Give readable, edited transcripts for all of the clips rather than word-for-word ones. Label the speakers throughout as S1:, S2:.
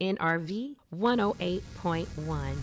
S1: WNRV 108.1.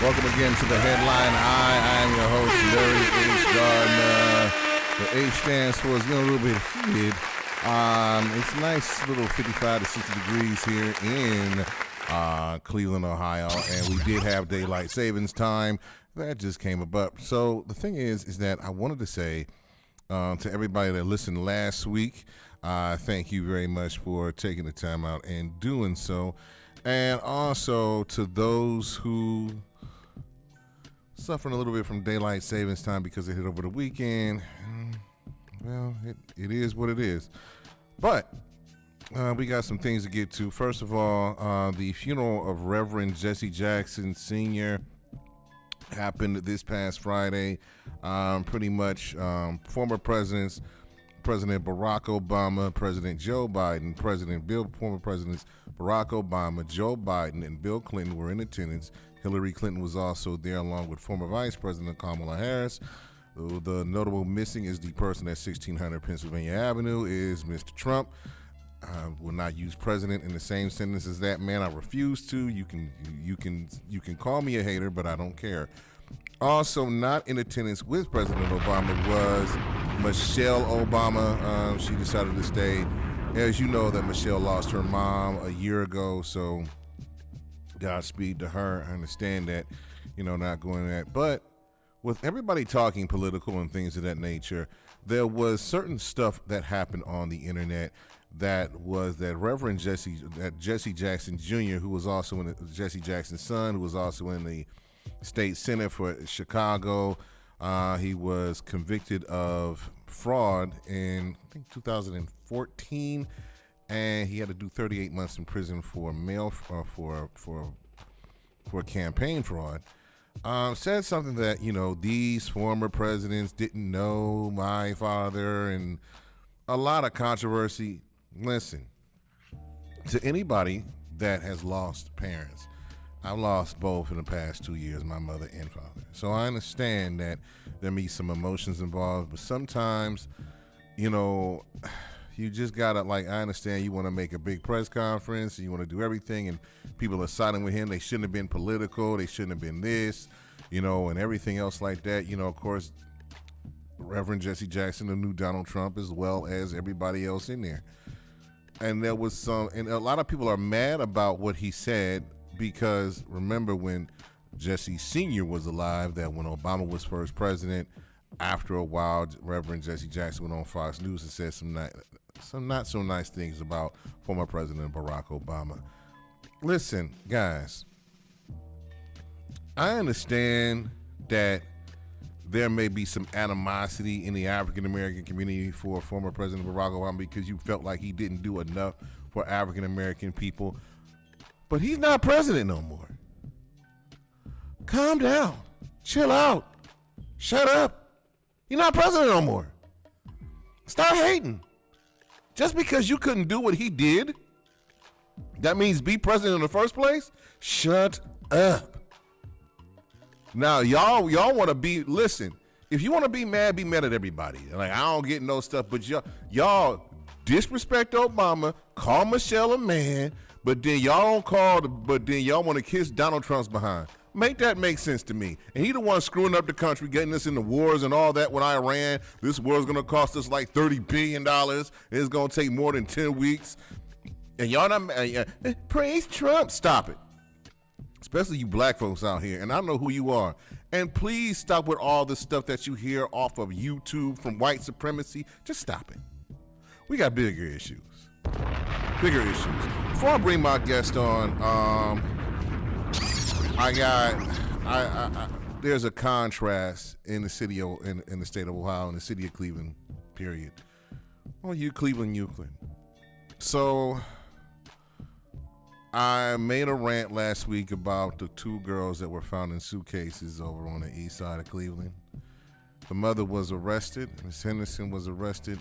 S2: Welcome again to the headline. I am your host, Larry H. Gardner. The H stands for is getting a little bit heated. It's nice little 55 to 60 degrees here in Cleveland, Ohio, and we did have daylight savings time. That just came up. So the thing is that I wanted to say to everybody that listened last week, thank you very much for taking the time out and doing so. And also to those who suffering a little bit from daylight savings time because they hit over the weekend, well, it is what it is. But we got some things to get to. First of all, the funeral of Reverend Jesse Jackson Sr. happened this past Friday. Pretty much former presidents, President Barack Obama, President Joe Biden, former presidents Barack Obama, Joe Biden, and Bill Clinton were in attendance. Hillary Clinton was also there along with former Vice President Kamala Harris. The notable missing is the person at 1600 Pennsylvania Avenue is Mr. Trump. I will not use president in the same sentence as that man. I refuse to. You can call me a hater, but I don't care. Also not in attendance with President Obama was Michelle Obama. She decided to stay. As you know, that Michelle lost her mom a year ago, so Godspeed to her. I understand that, not going that. But with everybody talking political and things of that nature, there was certain stuff that happened on the internet that Reverend Jesse Jackson Jr., who was also Jesse Jackson's son, who was also in the state senate for Chicago. He was convicted of fraud in, I think, 2014, and he had to do 38 months in prison for campaign fraud. Said something that, these former presidents didn't know my father, and a lot of controversy. Listen, to anybody that has lost parents, I've lost both in the past 2 years, my mother and father. So I understand that there may be some emotions involved, but sometimes, you just gotta, I understand you want to make a big press conference, and you want to do everything, and people are siding with him. They shouldn't have been political. They shouldn't have been this, and everything else like that. Of course, Reverend Jesse Jackson, the new Donald Trump, as well as everybody else in there. And there was and a lot of people are mad about what he said, because remember when Jesse Sr. was alive, that when Obama was first president, after a while, Reverend Jesse Jackson went on Fox News and said some not so nice things about former President Barack Obama. Listen, guys, I understand that there may be some animosity in the African American community for former President Barack Obama because you felt like he didn't do enough for African American people. But he's not president no more. Calm down. Chill out. Shut up. You're not president no more. Stop hating. Just because you couldn't do what he did, that means be president in the first place? Shut up. Now, y'all want to listen, if you want to be mad at everybody. I don't get no stuff, but y'all disrespect Obama, call Michelle a man, but then y'all want to kiss Donald Trump's behind. Make that make sense to me. And he the one screwing up the country, getting us into wars and all that with Iran. This war is going to cost us like $30 billion. It's going to take more than 10 weeks. And y'all not, praise Trump. Stop it. especially you black folks out here, and I know who you are. And please stop with all the stuff that you hear off of YouTube from white supremacy. Just stop it. We got bigger issues. Bigger issues. Before I bring my guest on, there's a contrast in the city in the state of Ohio, in the city of Cleveland, period. Well, Cleveland, Euclid. So I made a rant last week about the two girls that were found in suitcases over on the east side of Cleveland. The mother was arrested. Miss Henderson was arrested,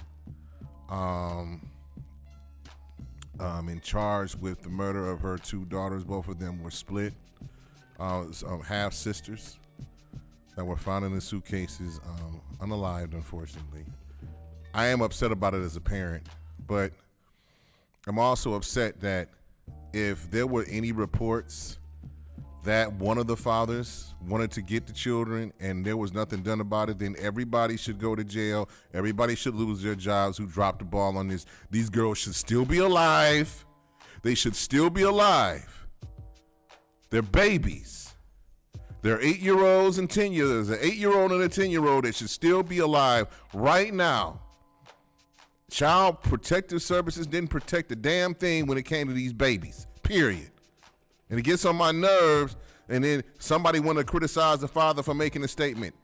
S2: in charge with the murder of her two daughters. Both of them were split, half sisters that were found in the suitcases, unalived, unfortunately. I am upset about it as a parent, but I'm also upset that if there were any reports that one of the fathers wanted to get the children and there was nothing done about it, then everybody should go to jail. Everybody should lose their jobs who dropped the ball on this. These girls should still be alive. They should still be alive. They're babies. They're 8-year-olds and 10-year-olds. There's an 8-year-old and a 10-year-old that should still be alive right now. Child Protective Services didn't protect a damn thing when it came to these babies, period. And it gets on my nerves, and then somebody want to criticize the father for making a statement.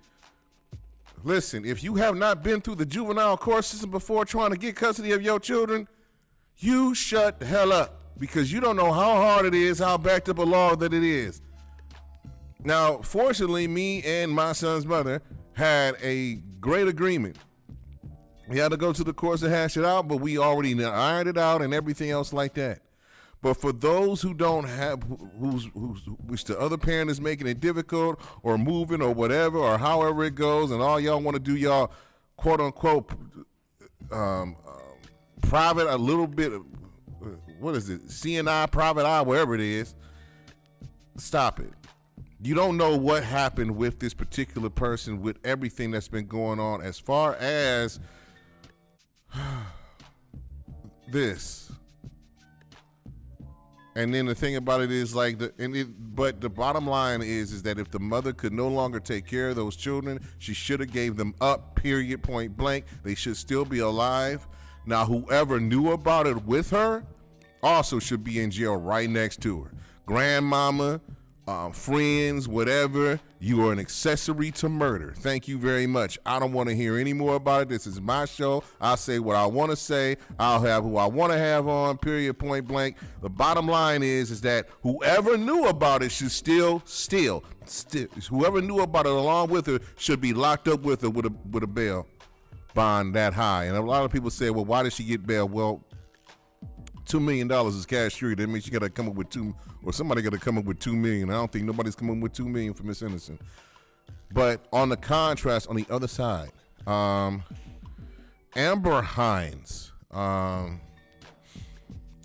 S2: Listen, if you have not been through the juvenile court system before trying to get custody of your children, you shut the hell up, because you don't know how hard it is, how backed up a law that it is. Now, fortunately, me and my son's mother had a great agreement. We had to go to the courts to hash it out, but we already ironed it out and everything else like that. But for those who don't have, which the other parent is making it difficult or moving or whatever or however it goes, and all y'all want to do y'all quote unquote private, a little bit, what is it, CNI, private eye, wherever it is, stop it. You don't know what happened with this particular person, with everything that's been going on as far as this. And then the thing about it is but the bottom line is that if the mother could no longer take care of those children, she should have gave them up, period, point blank. They should still be alive. Now, whoever knew about it with her also should be in jail right next to her. Grandmama, friends, whatever, you are an accessory to murder. Thank you very much. I don't want to hear any more about it. This is my show. I'll say what I want to say. I'll have who I want to have on, period, point blank. The bottom line is that whoever knew about it should still, whoever knew about it along with her should be locked up with her with a bail bond that high. And a lot of people say, well, why did she get bail? Well, $2 million is cash free. That means you got to come up with somebody got to come up with $2 million. I don't think nobody's coming with $2 million for Miss Henderson. But on the contrast, on the other side, Amber Hines,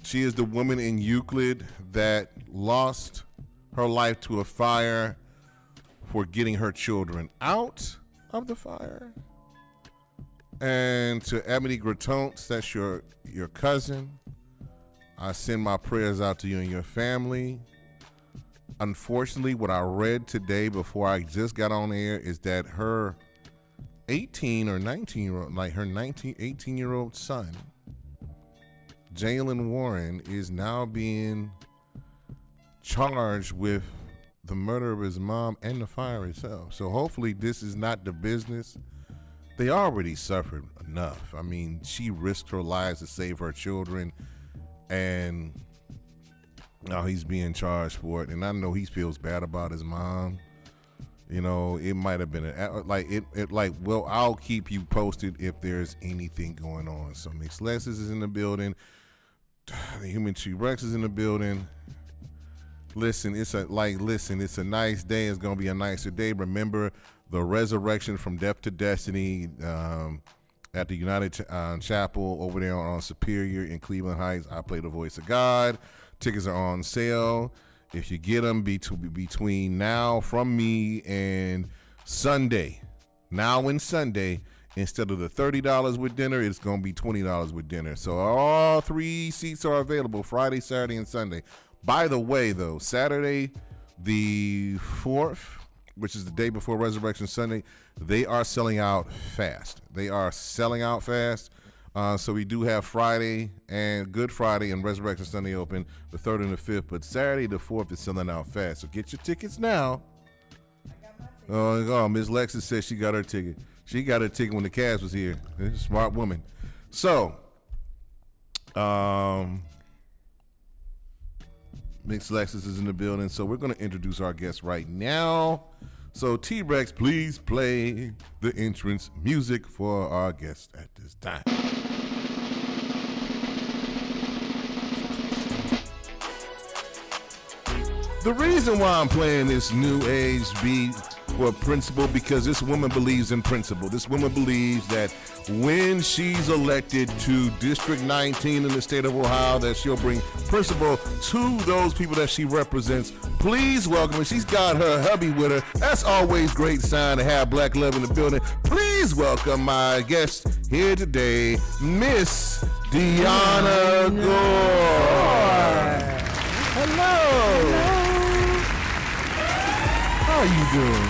S2: she is the woman in Euclid that lost her life to a fire for getting her children out of the fire. And to Ebony Gratonte, that's your cousin, I send my prayers out to you and your family. Unfortunately, what I read today before I just got on air is that her 18 or 19-year-old, like her 18-year-old son, Jalen Warren, is now being charged with the murder of his mom and the fire itself. So hopefully this is not the business. They already suffered enough. I mean, she risked her lives to save her children, and now he's being charged for it. And I know he feels bad about his mom. You know, it might have been well, I'll keep you posted if there's anything going on. So Mix Lexus is in the building. The Human Tree Rex is in the building. Listen, it's a nice day. It's gonna be a nicer day. Remember the resurrection from death to destiny at the United Chapel over there on Superior in Cleveland Heights. I play the voice of God. Tickets are on sale. If you get them between now from me and Sunday, now and Sunday, instead of the $30 with dinner, it's going to be $20 with dinner. So all 3 seats are available Friday, Saturday, and Sunday. By the way, though, Saturday The 4th, which is the day before Resurrection Sunday, they are selling out fast. So we do have Friday and Good Friday and Resurrection Sunday open, the 3rd and the 5th, but Saturday the 4th is selling out fast. So get your tickets now. Oh, Miss Lexus said she got her ticket. She got her ticket when the Cavs was here. Smart woman. So, Miss Lexus is in the building, so we're going to introduce our guest right now. So, T-Rex, please play the entrance music for our guest at this time. The reason why I'm playing this new age beat for principle, because this woman believes in principle. This woman believes that when she's elected to District 19 in the state of Ohio, that she'll bring principle to those people that she represents. Please welcome her. She's got her hubby with her. That's always a great sign to have black love in the building. Please welcome my guest here today, Miss Dionna Gore. Hello. How are you doing?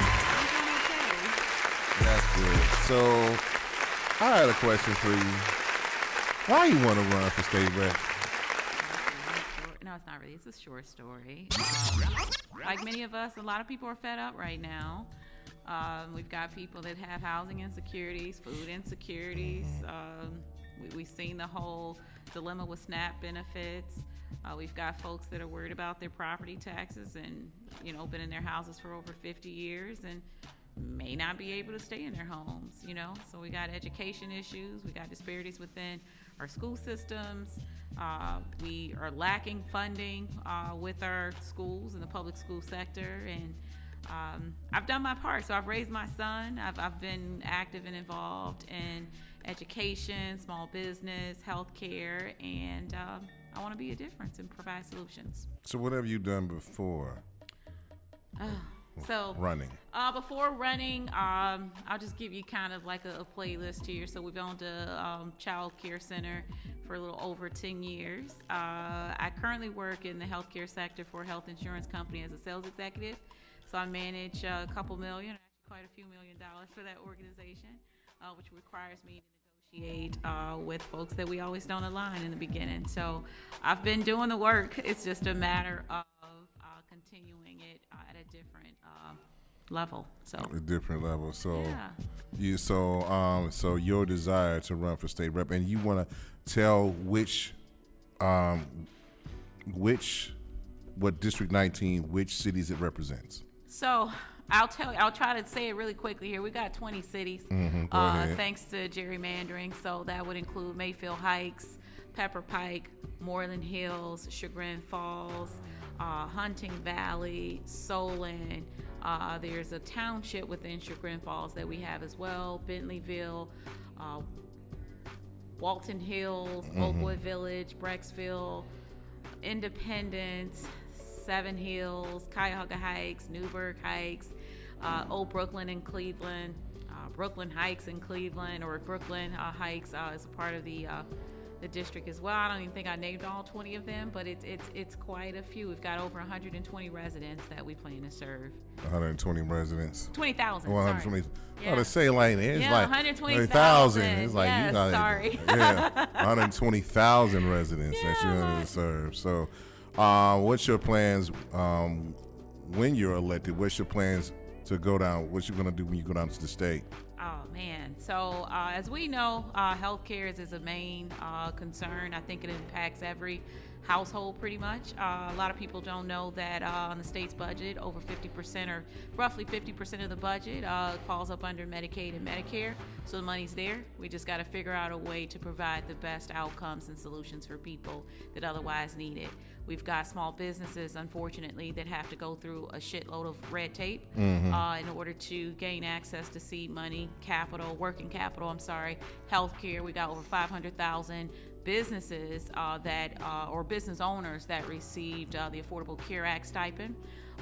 S2: That's good. So, I had a question for you. Why you want to run for state rep?
S3: No, it's not really. It's a short story. Like many of us, a lot of people are fed up right now. We've got people that have housing insecurities, food insecurities. We've seen the whole dilemma with SNAP benefits. We've got folks that are worried about their property taxes and, been in their houses for over 50 years and may not be able to stay in their homes, So we got education issues. We got disparities within our school systems. We are lacking funding with our schools in the public school sector. And I've done my part. So I've raised my son. I've been active and involved in education, small business, healthcare, and I want to be a difference and provide solutions.
S2: So what have you done before? Running.
S3: Before running, I'll just give you kind of like a playlist here. So we've owned a child care center for a little over 10 years. I currently work in the healthcare sector for a health insurance company as a sales executive. So I manage a couple million, actually quite a few $1 million for that organization, which requires me to negotiate with folks that we always don't align in the beginning. So I've been doing the work. It's just a matter of continuing it at a different level. So
S2: a different level. So
S3: yeah.
S2: So your desire to run for state rep, and you want to tell what District 19, which cities it represents.
S3: So I'll try to say it really quickly here. We got 20 cities,
S2: Go ahead.
S3: thanks to gerrymandering. So that would include Mayfield Heights, Pepper Pike, Moreland Hills, Chagrin Falls, Hunting Valley, Solon. There's a township within Chagrin Falls that we have as well, Bentleyville, Walton Hills, Oakwood Village, Brecksville, Independence, Seven Hills, Cuyahoga Heights, Newburgh Heights, Old Brooklyn in Cleveland, Brooklyn Heights in Cleveland, or Brooklyn Heights is a part of the district as well. I don't even think I named all 20 of them, but it's quite a few. We've got over 120 residents that we plan to serve.
S2: 120 residents.
S3: 20,000.
S2: 120.
S3: Yeah.
S2: Oh, to say like it's like
S3: 120,000.
S2: It's like
S3: yes,
S2: you got
S3: sorry.
S2: Yeah, 120,000 residents that you're going to serve. So, what's your plans when you're elected? What's your plans to go down? What you're going to do when you go down to the state?
S3: Oh man! So as we know, healthcare is a main concern. I think it impacts every household pretty much. A lot of people don't know that on the state's budget, over 50% or roughly 50% of the budget falls up under Medicaid and Medicare. So the money's there. We just got to figure out a way to provide the best outcomes and solutions for people that otherwise need it. We've got small businesses, unfortunately, that have to go through a shitload of red tape in order to gain access to seed money, working capital, healthcare. We got over 500,000 businesses or business owners that received the Affordable Care Act stipend.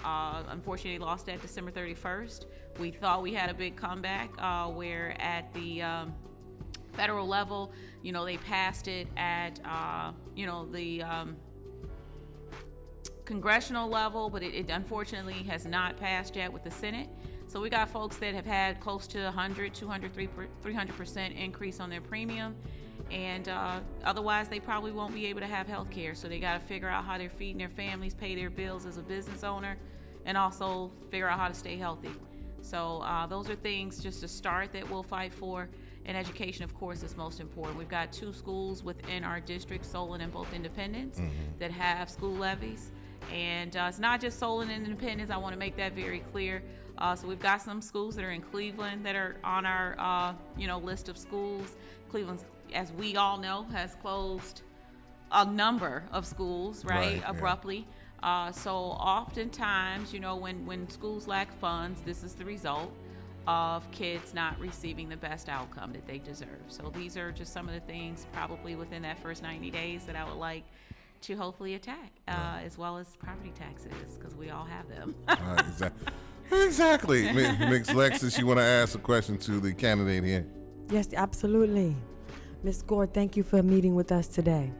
S3: Unfortunately, lost that December 31st. We thought we had a big comeback where at the federal level, they passed it at, the congressional level, but it unfortunately has not passed yet with the Senate. So we got folks that have had close to 100, 200, 300% increase on their premium. And otherwise, they probably won't be able to have health care. So they got to figure out how they're feeding their families, pay their bills as a business owner, and also figure out how to stay healthy. So those are things just to start that we'll fight for. And education, of course, is most important. We've got 2 schools within our district, Solon and both Independence, that have school levies. And it's not just Solon and Independence. I want to make that very clear. So we've got some schools that are in Cleveland that are on our list of schools. Cleveland, as we all know, has closed a number of schools, right, abruptly. So oftentimes, when schools lack funds, this is the result of kids not receiving the best outcome that they deserve. So these are just some of the things probably within that first 90 days that I would like to hopefully attack, as well as property taxes, because we all have them.
S2: Exactly. Ms. Lexis, you want to ask a question to the candidate here?
S4: Yes, absolutely. Ms. Gore, thank you for meeting with us today.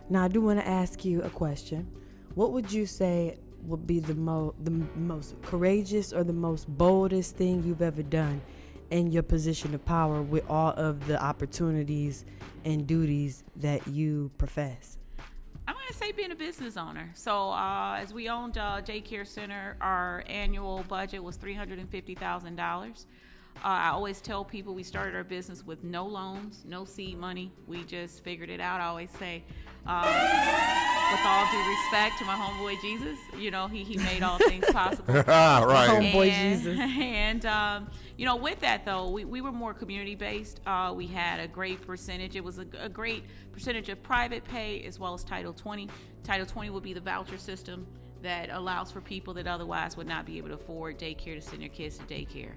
S4: Now, I do want to ask you a question. What would you say would be the most courageous or the most boldest thing you've ever done in your position of power with all of the opportunities and duties that you profess?
S3: I'm going to say being a business owner. So as we owned Daycare Center, our annual budget was $350,000. I always tell people we started our business with no loans, no seed money. We just figured it out. I always say, with all due respect to my homeboy Jesus, he made all things possible.
S2: Right.
S4: Homeboy Jesus.
S3: And, with that, though, we were more community-based. We had a great percentage. It was a great percentage of private pay as well as Title 20. Title 20 would be the voucher system that allows for people that otherwise would not be able to afford daycare to send their kids to daycare.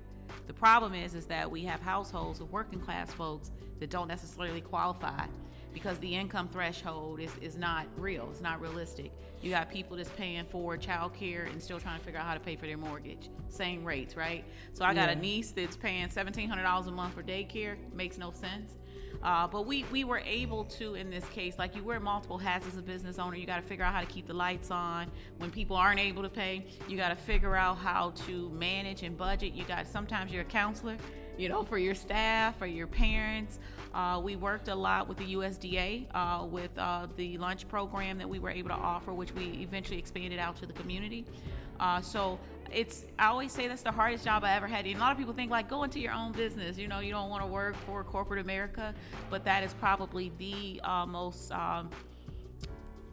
S3: The problem is that we have households of working class folks that don't necessarily qualify because the income threshold is not real. It's not realistic. You got people that's paying for child care and still trying to figure out how to pay for their mortgage. Same rates, right? So I got a niece that's paying $1,700 a month for daycare. Makes no sense. But we were able to, in this case, like you wear multiple hats as a business owner. You got to figure out how to keep the lights on. When people aren't able to pay, you got to figure out how to manage and budget. Sometimes you're a counselor, for your staff or your parents. We worked a lot with the USDA with the lunch program that we were able to offer, which we eventually expanded out to the community. So I always say that's the hardest job I ever had. And a lot of people think go into your own business. You don't want to work for corporate America, but that is probably the most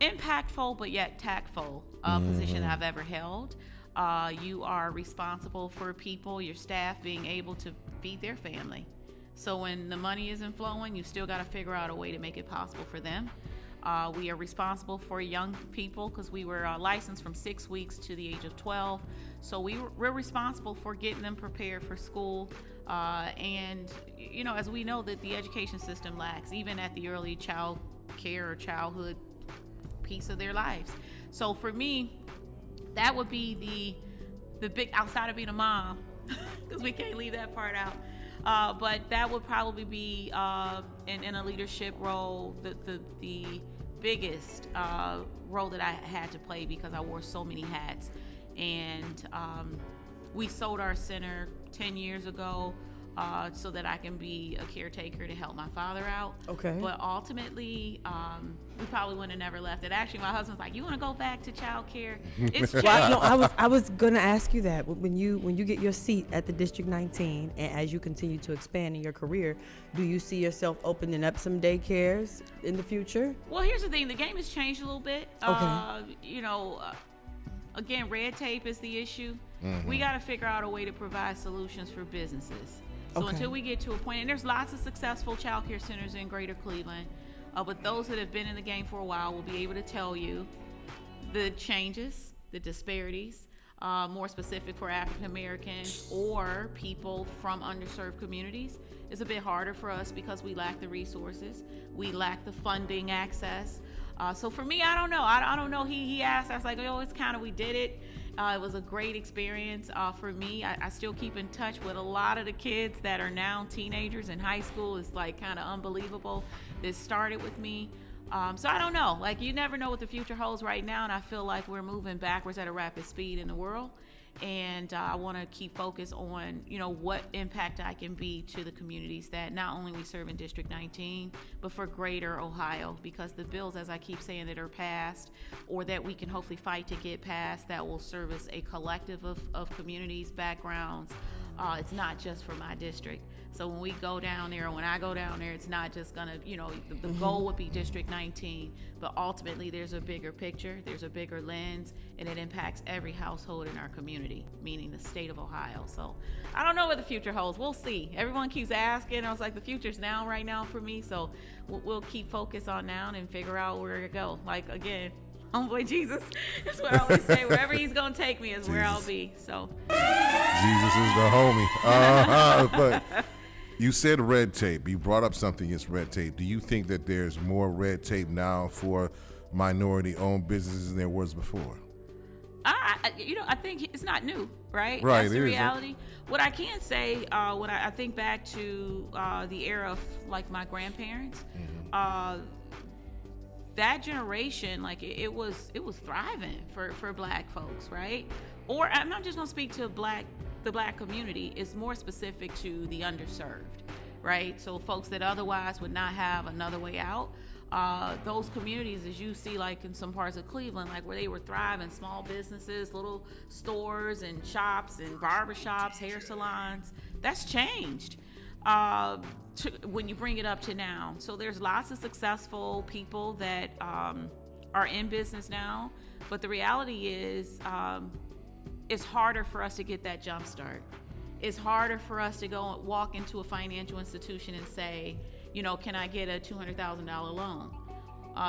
S3: impactful but yet tactful position I've ever held. You are responsible for people, your staff being able to feed their family. So when the money isn't flowing, you still got to figure out a way to make it possible for them. We are responsible for young people because we were licensed from 6 weeks to the age of 12. So we're responsible for getting them prepared for school. And, as we know that the education system lacks, even at the early child care or childhood piece of their lives. So for me, that would be the big, outside of being a mom, because we can't leave that part out. But that would probably be in a leadership role, the biggest role that I had to play because I wore so many hats. And we sold our center 10 years ago so that I can be a caretaker to help my father out. Okay. But ultimately, we probably wouldn't have never left it. Actually, my husband's like, "You want to go back to child care?" It's just,
S4: I was gonna ask you that when you get your seat at the District 19, and as you continue to expand in your career, do you see yourself opening up some daycares in the future?
S3: Well, here's the thing: the game has changed a little bit. Okay. Again, red tape is the issue. We got to figure out a way to provide solutions for businesses. So until we get to a point, and there's lots of successful child care centers in Greater Cleveland, but those that have been in the game for a while will be able to tell you the changes, the disparities, more specific for African Americans or people from underserved communities. It's a bit harder for us because we lack the resources, we lack the funding access. So for me, I don't know. I don't know. He asked, I was like, it's kind of, we did it. It was a great experience for me. I still keep in touch with a lot of the kids that are now teenagers in high school. It's kind of unbelievable. This started with me. So I don't know. Like, you never know what the future holds right now, and I feel like we're moving backwards at a rapid speed in the world. And I want to keep focused on, what impact I can be to the communities that not only we serve in District 19, but for greater Ohio, because the bills, as I keep saying, that are passed or that we can hopefully fight to get passed, that will service a collective of communities, backgrounds. It's not just for my district. So when we go down there, or when I go down there, it's not just gonna, the goal would be District 19, but ultimately there's a bigger picture, there's a bigger lens, and it impacts every household in our community, meaning the state of Ohio. So I don't know what the future holds. We'll see. Everyone keeps asking. I was like, the future's now, right now for me. So we'll keep focused on now and figure out where to go. Like, again, homeboy Jesus. That's what I always say. Wherever he's gonna take me is where I'll be. So
S2: Jesus is the homie. But you said red tape. You brought up something. It's red tape. Do you think that there's more red tape now for minority-owned businesses than there was before?
S3: I think it's not new, right?
S2: Right.
S3: That's the reality. What I can say, when I think back to the era of like my grandparents, that generation, like it was thriving for Black folks, right? Or I'm not just gonna speak to the Black community. It's more specific to the underserved, right? So folks that otherwise would not have another way out. Those communities, as you see, like in some parts of Cleveland, like where they were thriving, small businesses, little stores and shops and barbershops, hair salons, that's changed when you bring it up to now. So there's lots of successful people that are in business now, but the reality is it's harder for us to get that jump start. It's harder for us to go and walk into a financial institution and say, can I get a $200,000 loan?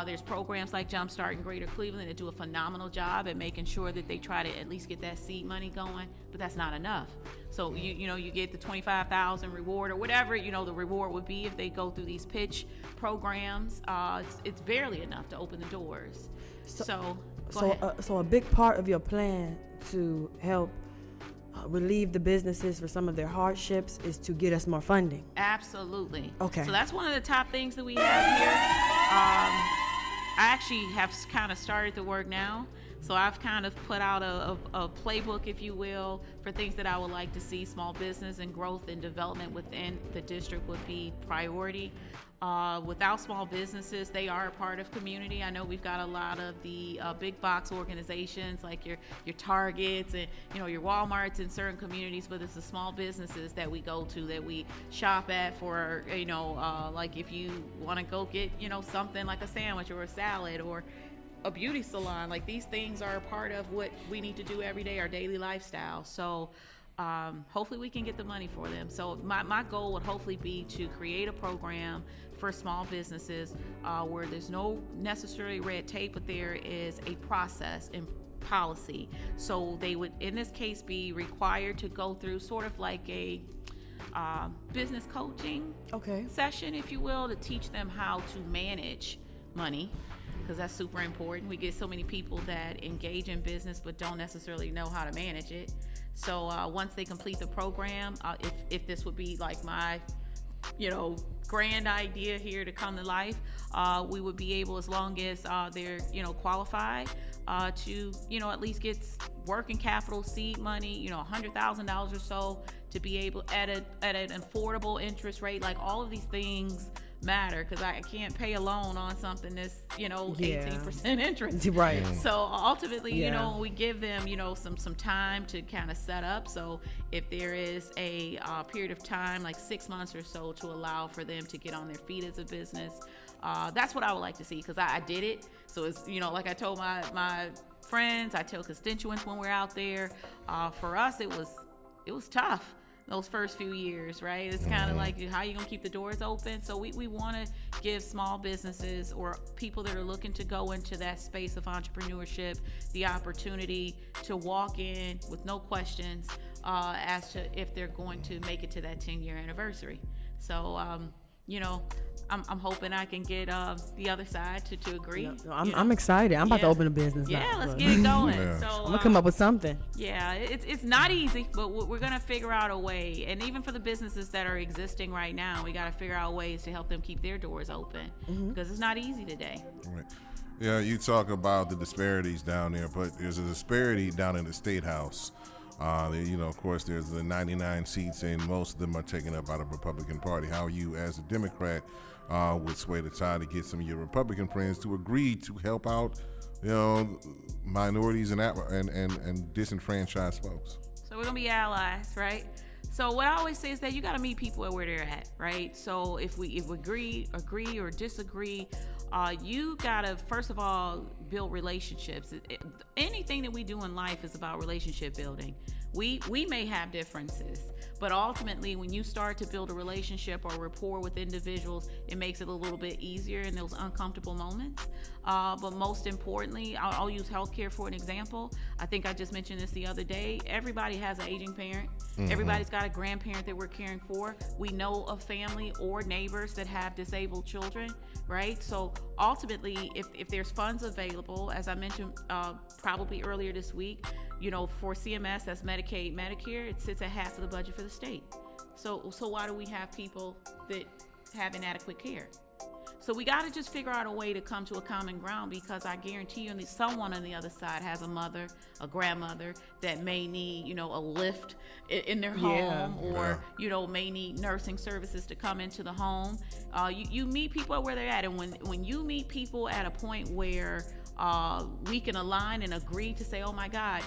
S3: There's programs like Jumpstart in Greater Cleveland that do a phenomenal job at making sure that they try to at least get that seed money going, but that's not enough. So you get the $25,000 reward or whatever the reward would be if they go through these pitch programs. It's barely enough to open the doors. So
S4: a big part of your plan to help relieve the businesses for some of their hardships is to get us more funding.
S3: Absolutely.
S4: Okay.
S3: So that's one of the top things that we have here. I actually have kind of started the work now. So I've kind of put out a playbook, if you will, for things that I would like to see. Small business and growth and development within the district would be priority. Without small businesses, they are a part of community. I know we've got a lot of the big box organizations like your Targets and your Walmarts in certain communities, but it's the small businesses that we go to, that we shop at for like if you want to go get something like a sandwich or a salad or a beauty salon. Like, these things are a part of what we need to do every day, our daily lifestyle. So hopefully we can get the money for them. So my goal would hopefully be to create a program for small businesses where there's no necessarily red tape, but there is a process and policy. So they would, in this case, be required to go through sort of like a business coaching session, if you will, to teach them how to manage money, because that's super important. We get so many people that engage in business but don't necessarily know how to manage it. So once they complete the program, if this would be like my grand idea here to come to life, we would be able, as long as they're qualified, to at least get working capital, seed money, $100,000 or so, to be able at an affordable interest rate. Like, all of these things matter, because I can't pay a loan on something that's 18% interest,
S4: right?
S3: So ultimately, we give them some time to kind of set up. So if there is a period of time, like 6 months or so, to allow for them to get on their feet as a business, that's what I would like to see, because I did it. So it's like I told my friends, I tell constituents when we're out there, for us it was tough those first few years, right? It's kind of like, how you gonna keep the doors open? So we want to give small businesses or people that are looking to go into that space of entrepreneurship the opportunity to walk in with no questions as to if they're going to make it to that 10-year anniversary. So I'm hoping I can get the other side to agree.
S4: I'm excited. I'm about to open a business now.
S3: Yeah, let's get it going.
S2: Yeah.
S3: So
S4: I'm gonna come up with something.
S3: Yeah, it's not easy, but we're gonna figure out a way. And even for the businesses that are existing right now, we gotta figure out ways to help them keep their doors open because it's not easy today.
S2: Right. Yeah, you talk about the disparities down there, but there's a disparity down in the State House. Of course, there's the 99 seats, and most of them are taken up by the Republican Party. How you, as a Democrat, would sway the tide to get some of your Republican friends to agree to help out, minorities and disenfranchised folks?
S3: So we're gonna be allies, right? So what I always say is that you got to meet people at where they're at, right? So if we agree or disagree, you got to first of all build relationships. Anything that we do in life is about relationship building. We may have differences, but ultimately when you start to build a relationship or rapport with individuals, it makes it a little bit easier in those uncomfortable moments. But most importantly, I'll use healthcare for an example. I think I just mentioned this the other day. Everybody has an aging parent. Everybody's got a grandparent that we're caring for. We know of family or neighbors that have disabled children, right? So ultimately, if there's funds available, as I mentioned probably earlier this week, for CMS, that's Medicaid, Medicare, it sits at half of the budget for the state. So why do we have people that have inadequate care? So we got to just figure out a way to come to a common ground, because I guarantee you someone on the other side has a mother, a grandmother that may need, a lift in their home, or, may need nursing services to come into the home. You meet people at where they're at. And when you meet people at a point where we can align and agree to say, oh my God,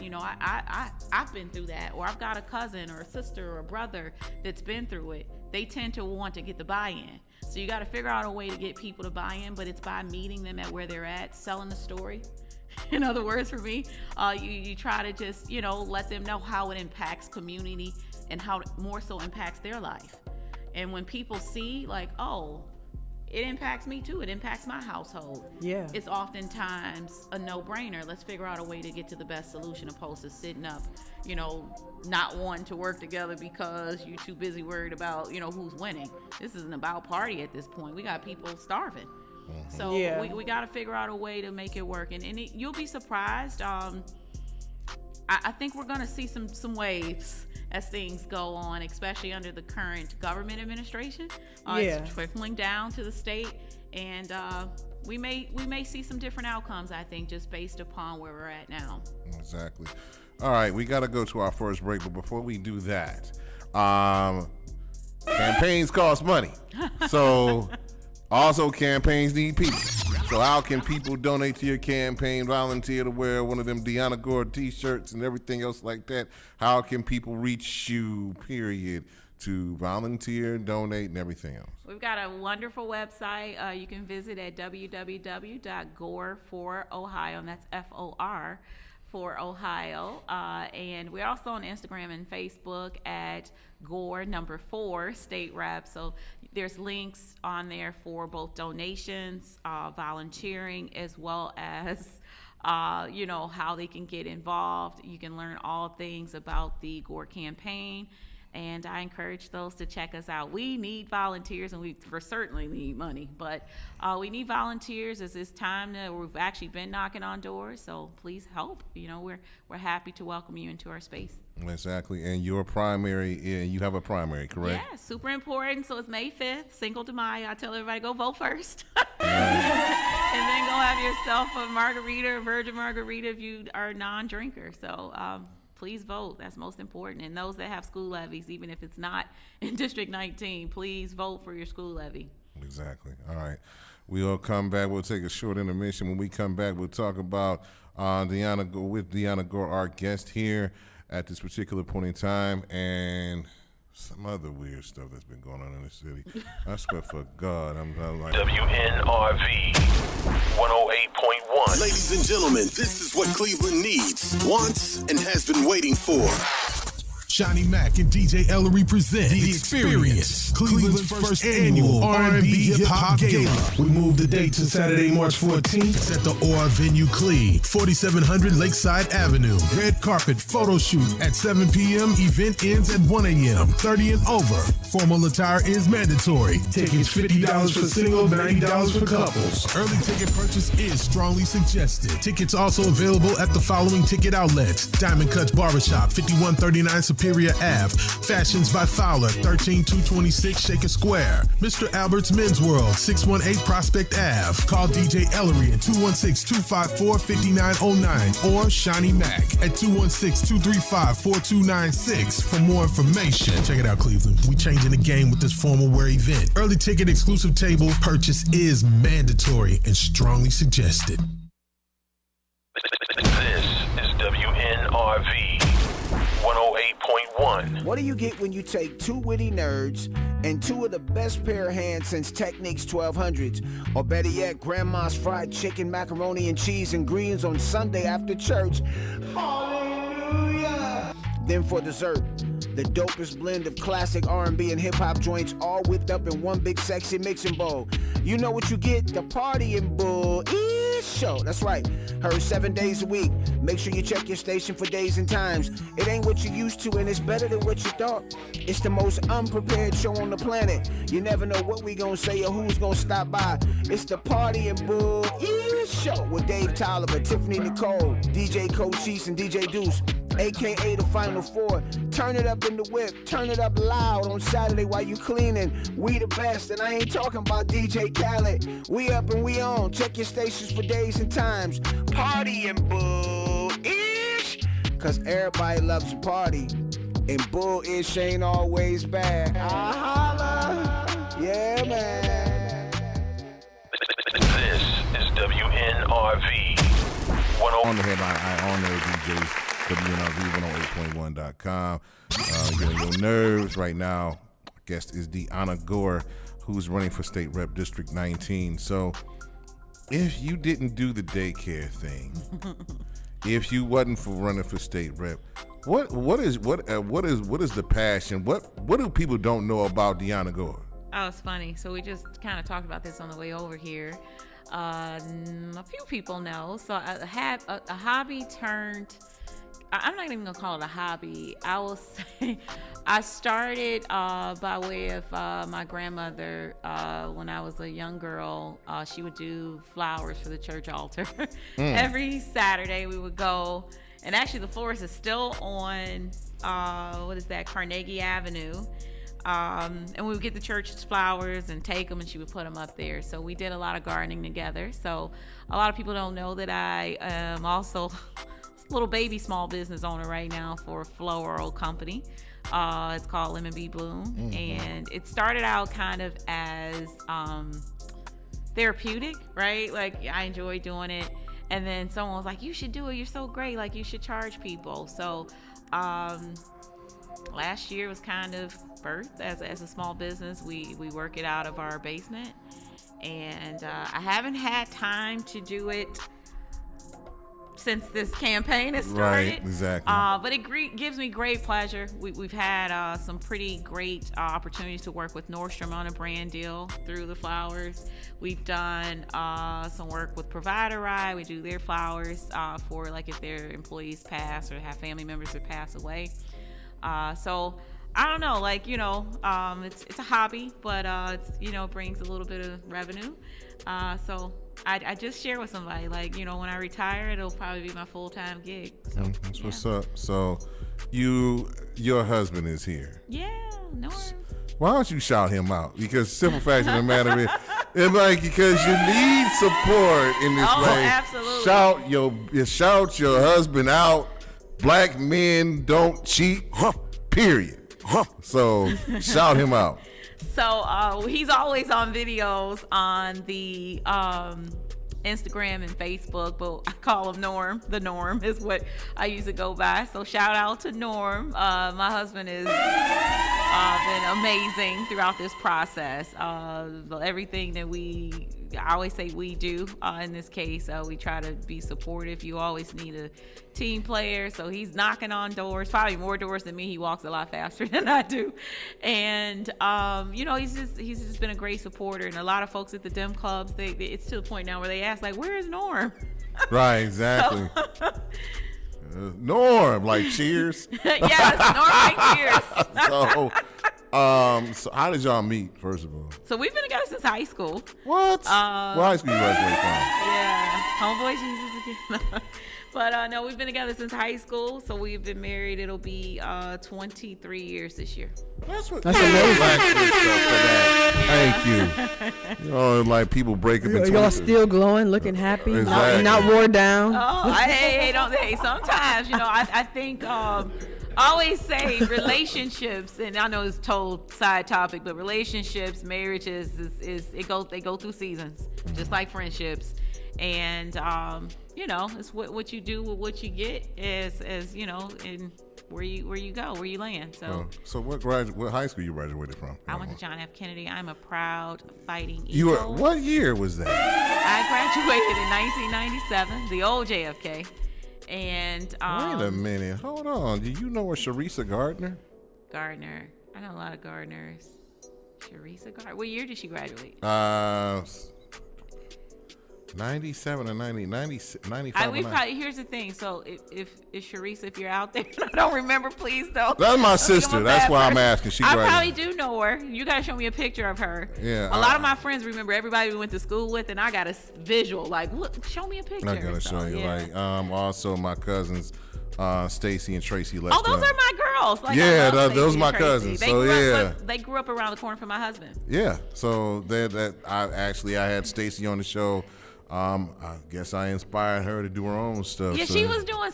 S3: I've been through that, or I've got a cousin or a sister or a brother that's been through it, they tend to want to get the buy-in. So you got to figure out a way to get people to buy in, but it's by meeting them at where they're at, selling the story. In other words, for me, you try to just, let them know how it impacts community and how it more so impacts their life. And when people see like, oh, it impacts me too, it impacts my household. Yeah. It's oftentimes a no-brainer. Let's figure out a way to get to the best solution, opposed to sitting up, not wanting to work together because you're too busy worried about, who's winning. This isn't about party at this point. We got people starving. So we got to figure out a way to make it work. And you'll be surprised. I think we're going to see some waves as things go on, especially under the current government administration. It's trickling down to the state, and we may see some different outcomes, I think, just based upon where we're at now.
S2: Exactly. All right, we got to go to our first break, but before we do that, campaigns cost money. So also campaigns need people. So how can people donate to your campaign, volunteer to wear one of them Dionna Gore t-shirts and everything else like that? How can people reach you, period, to volunteer, donate, and everything else?
S3: We've got a wonderful website. You can visit at www.gore4ohio, and that's FOR for Ohio. And we're also on Instagram and Facebook at Gore #4 State Rep. So there's links on there for both donations, volunteering, as well as how they can get involved. You can learn all things about the Gore campaign, and I encourage those to check us out. We need volunteers, and we certainly need money, but we need volunteers as it's time we've actually been knocking on doors, so please help. We're happy to welcome you into our space.
S2: Exactly. And your primary, you have a primary, correct?
S3: Yeah, super important. So it's May 5th, Cinco de Mayo. I tell everybody, go vote first. And then go have yourself a margarita, a virgin margarita, if you are a non-drinker. So please vote. That's most important. And those that have school levies, even if it's not in District 19, please vote for your school levy.
S2: Exactly. All right. We'll come back. We'll take a short intermission. When we come back, we'll talk about Dionna Gore, our guest here at this particular point in time, and some other weird stuff that's been going on in the city. I swear for God, I'm like...
S5: WNRV 108.1.
S6: Ladies and gentlemen, this is what Cleveland needs, wants, and has been waiting for. Shawnee Mack and DJ Ellery present The Experience, Cleveland's first annual R&B Hip-Hop Gala. We moved the date to Saturday, March 14th at the OR Venue Cleve, 4700 Lakeside Avenue. Red carpet photo shoot at 7 p.m. Event ends at 1 a.m. 30 and over. Formal attire is mandatory. Tickets $50 for single, $90 for couples. Early ticket purchase is strongly suggested. Tickets also available at the following ticket outlets: Diamond Cuts Barbershop, 5139 Superior Ave. Fashions by Fowler, 13226 Shaker Square. Mr. Albert's Men's World, 618 Prospect Ave. Call DJ Ellery at 216-254-5909 or Shawnee Mack at 216-235-4296 for more information. Check it out, Cleveland. We changing the game with this formal wear event. Early ticket exclusive table purchase is mandatory and strongly suggested.
S5: This is WNRV 108.1.
S7: What do you get when you take two witty nerds and two of the best pair of hands since Techniques 1200s, or better yet, Grandma's fried chicken, macaroni and cheese, and greens on Sunday after church? Hallelujah! Then for dessert, the dopest blend of classic R&B and hip-hop joints, all whipped up in one big sexy mixing bowl. You know what you get? The Party and Bull Show. That's right. Heard 7 days a week. Make sure you check your station for days and times. It ain't what you used to, and it's better than what you thought. It's the most unprepared show on the planet. You never know what we gonna say or who's gonna stop by. It's the Party and Bull Show with Dave Tolliver, Tiffany Nicole, DJ Cochise, and DJ Deuce, aka the Final Four. Turn it up in the whip, turn it up loud on Saturday while you cleaning. We the best, and I ain't talking about DJ Khaled. We up and we on. Check your stations for days and times. Party and Bull-ish, cause everybody loves a party, and Bull-ish ain't always bad. I holla, yeah man.
S5: This is WNRV 108.
S2: On the headline, I honor DJs, WNRV108.1.com. Getting your nerves right now. Guest is Dionna Gore, who's running for State Rep District 19. So if you didn't do the daycare thing, if you wasn't for running for state rep, what is the passion? What do people don't know about Dionna Gore?
S3: Oh, it's funny. So we just kind of talked about this on the way over here. A few people know. So I have a hobby turned. I'm not even gonna call it a hobby. I will say I started by way of my grandmother when I was a young girl. She would do flowers for the church altar. Every Saturday we would go, and actually the florist is still on Carnegie Avenue. And we would get the church's flowers and take them, and she would put them up there. So we did a lot of gardening together. So a lot of people don't know that I am also little baby small business owner right now for a floral company. It's called Lemon Bee Bloom. And it started out kind of as therapeutic, right? Like I enjoy doing it. And then someone was like, you should do it. You're so great. Like you should charge people. So last year was kind of birthed as a small business. We work it out of our basement. And I haven't had time to do it since this campaign has started.
S2: Right, exactly.
S3: But it gives me great pleasure. We've had some pretty great opportunities to work with Nordstrom on a brand deal through the flowers. We've done some work with Provider Ride. We do their flowers for like if their employees pass or have family members that pass away. So I don't know, like, it's a hobby, but it's, brings a little bit of revenue. So I just share with somebody, like, when I retire, it'll probably be my full-time gig. So,
S2: that's what's up. So your husband is here.
S3: Yeah, Norm.
S2: Why don't you shout him out? Because simple fact of the matter is, it's like, because you need support in this way.
S3: Absolutely.
S2: Shout your husband out. Black men don't cheat, period. So shout him out.
S3: So he's always on videos on the Instagram and Facebook, but I call him Norm. The Norm is what I usually go by. So shout out to Norm. My husband is been amazing throughout this process. Everything that I always say we do in this case, we try to be supportive. You always need a team player, so he's knocking on doors, probably more doors than me. He walks a lot faster than I do, and he's just been a great supporter. And a lot of folks at the Dem clubs, it's to the point now where they ask, like, where is Norm?
S2: Right, exactly. Norm, like Cheers.
S3: Yes, Norm like Cheers.
S2: So how did y'all meet, first of all?
S3: So we've been together since high school.
S2: What? What high school you graduated from?
S3: Yeah, homeboy Jesus again. But no, we've been together since high school. So we've been married. It'll be 23 years this year.
S2: That's
S4: amazing.
S2: Thank you. Like people break up into
S4: Y'all still glowing, looking happy,
S2: Exactly.
S4: not wore down.
S3: Oh, hey, sometimes, I think, I always say relationships, and I know it's a total side topic, but relationships, marriages, they go through seasons, just like friendships. And, it's what you do with what you get as and where you go, where you land.
S2: So what high school you graduated from?
S3: I went to John F. Kennedy. I'm a proud Fighting
S2: You were,
S3: Eagle.
S2: what year was that?
S3: I graduated in 1997, the old JFK. And
S2: Wait a minute. Hold on. Do you know a Sharisa Gardner?
S3: Gardner. I know a lot of Gardners. Sharisa Gardner. What year did she graduate?
S2: 97 or 95.
S3: Here's the thing. So if Sharisa, if you're out there, I don't remember, please don't.
S2: That's my sister. That's why I'm asking. She
S3: I
S2: graduated.
S3: probably do know her. You gotta show me a picture of her.
S2: Yeah.
S3: A lot of my friends remember everybody we went to school with, and I got a visual. Like, look, show me a picture.
S2: I gotta show you.
S3: Yeah.
S2: Like, also my cousins, Stacy and Tracy left.
S3: Oh, those are my girls. Like,
S2: Yeah,
S3: I love
S2: those
S3: Stacey
S2: my
S3: and Tracy.
S2: cousins.
S3: They
S2: So,
S3: grew
S2: yeah.
S3: up, they grew up around the corner from my husband.
S2: Yeah. So I had Stacy on the show. I guess I inspired her to do her own stuff.
S3: Yeah,
S2: so.
S3: she was doing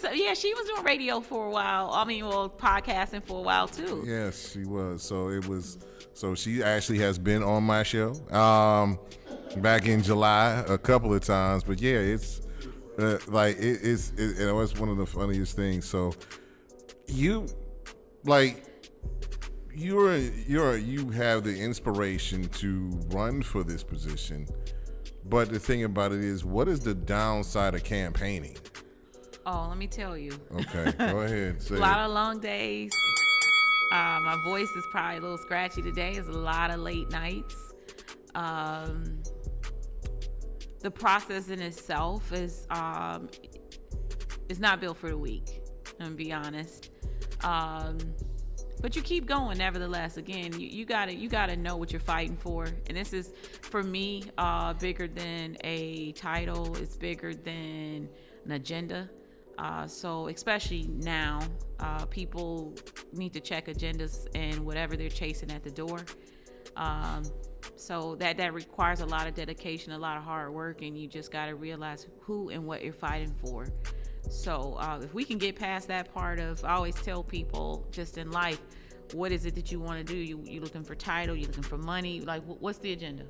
S3: radio for a while. Podcasting for a while too.
S2: Yes, she was. So she actually has been on my show back in July a couple of times. But yeah, it's it was one of the funniest things. So you have the inspiration to run for this position. But the thing about it is, what is the downside of campaigning?
S3: Oh, let me tell you.
S2: Okay, go ahead. Say
S3: A lot of long days. My voice is probably a little scratchy today. It's a lot of late nights. The process in itself is not built for the weak. I'm gonna be honest. But you keep going nevertheless. Again, you gotta know what you're fighting for. And this is, for me, bigger than a title. It's bigger than an agenda. So especially now, people need to check agendas and whatever they're chasing at the door. So that requires a lot of dedication, a lot of hard work, and you just gotta realize who and what you're fighting for. So if we can get past that part of, I always tell people just in life, what is it that you want to do? You looking for title, you looking for money, like what's the agenda?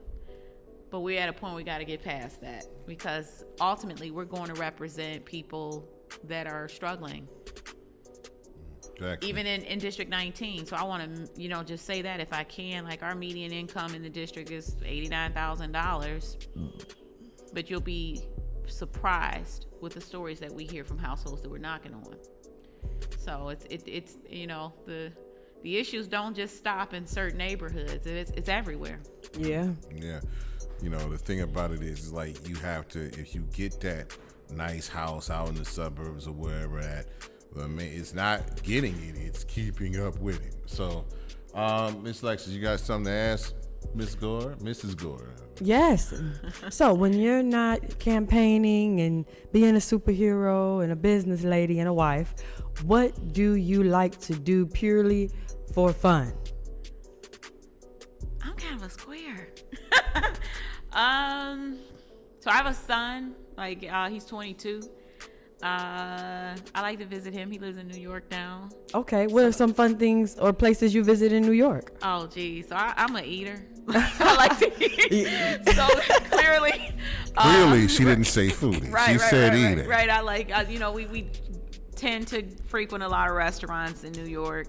S3: But we're at a point we got to get past that, because ultimately we're going to represent people that are struggling.
S2: Exactly.
S3: Even in District 19. So I want to, just say that if I can, like our median income in the district is $89,000, but you'll be surprised with the stories that we hear from households that we're knocking on. So it's the issues don't just stop in certain neighborhoods. It's everywhere.
S4: Yeah.
S2: Yeah. The thing about it is like you have to, if you get that nice house out in the suburbs or wherever at, it's not getting it, it's keeping up with it. So, Miss Lexus, you got something to ask Mrs. Gore?
S4: Yes. So when you're not campaigning and being a superhero and a business lady and a wife, what do you like to do purely for fun?
S3: I'm kind of a square. So I have a son, he's 22. I like to visit him. He lives in New York now.
S4: Okay. What are some fun things or places you visit in New York?
S3: Oh, geez. So I'm an eater. I like to eat. So clearly,
S2: she didn't say foodie.
S3: Right,
S2: She said eater.
S3: Right. I like, we tend to frequent a lot of restaurants in New York.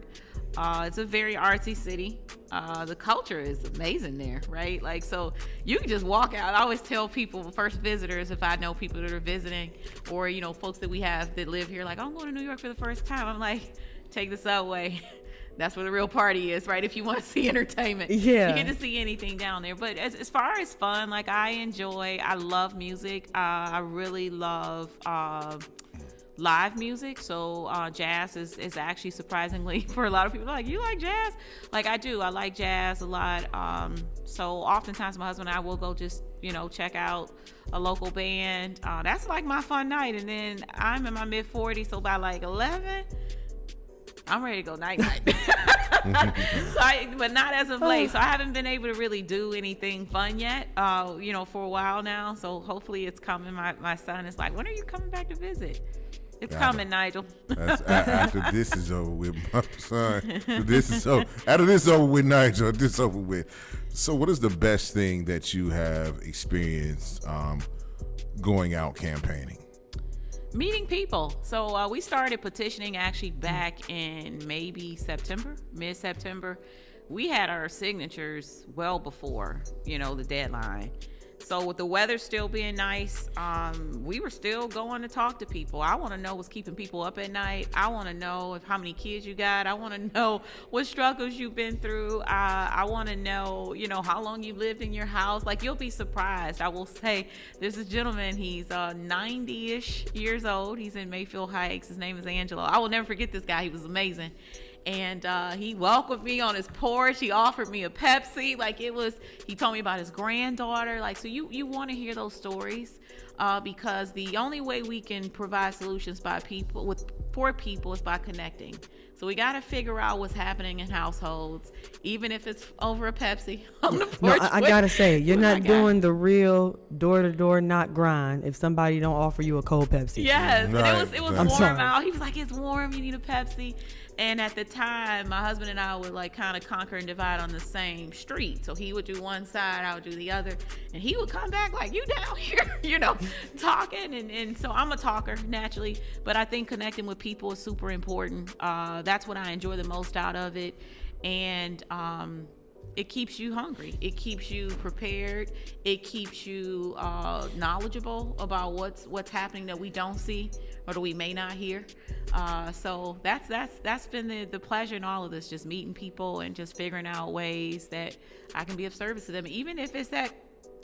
S3: It's a very artsy city. The culture is amazing there, right? Like, so you can just walk out. I always tell people, first visitors, if I know people that are visiting, or, you know, folks that we have that live here, like, I'm going to New York for the first time. I'm like, take the subway. That's where the real party is, right? If you want to see entertainment,
S4: Yeah.
S3: you get to see anything down there. But as far as fun, like, I love music. I really love live music. So jazz is actually surprisingly, for a lot of people, like, you like jazz? Like, I do. I like jazz a lot. So oftentimes my husband and I will go just, you know, check out a local band. That's like my fun night. And then I'm in my mid 40s, so by like 11, I'm ready to go night. But not as of late. So I haven't been able to really do anything fun yet, you know, for a while now. So hopefully it's coming. My son is like, when are you coming back to visit? It's coming, Nigel.
S2: That's after this is over with, my son. After this is over with, Nigel. This over with. So, what is the best thing that you have experienced going out campaigning?
S3: Meeting people. So we started petitioning actually back in maybe mid-September. We had our signatures well before, you know, the deadline. So with the weather still being nice, we were still going to talk to people. I want to know what's keeping people up at night. I want to know how many kids you got. I want to know what struggles you've been through. I want to know, you know, how long you lived in your house. Like, you'll be surprised. I will say, there's a gentleman, he's 90-ish years old. He's in Mayfield Heights. His name is Angelo. I will never forget this guy. He was amazing. And he welcomed me on his porch. He offered me a Pepsi. Like, he told me about his granddaughter. Like, so you want to hear those stories, because the only way we can provide solutions for people is by connecting. So we got to figure out what's happening in households, even if it's over a Pepsi on the porch.
S4: No, I gotta say, you're not doing the real door-to-door knock grind if somebody don't offer you a cold Pepsi.
S3: Yes,
S2: Right.
S3: and it was
S2: I'm
S3: warm
S4: sorry.
S3: out. He was like, it's warm, you need a Pepsi. And at the time, my husband and I would like kind of conquer and divide on the same street. So he would do one side, I would do the other. And he would come back like, you down here, you know, talking. And so I'm a talker naturally, but I think connecting with people is super important. That's what I enjoy the most out of it. And it keeps you hungry. It keeps you prepared. It keeps you knowledgeable about what's happening that we don't see or that we may not hear. So that's been the pleasure in all of this, just meeting people and just figuring out ways that I can be of service to them, even if it's that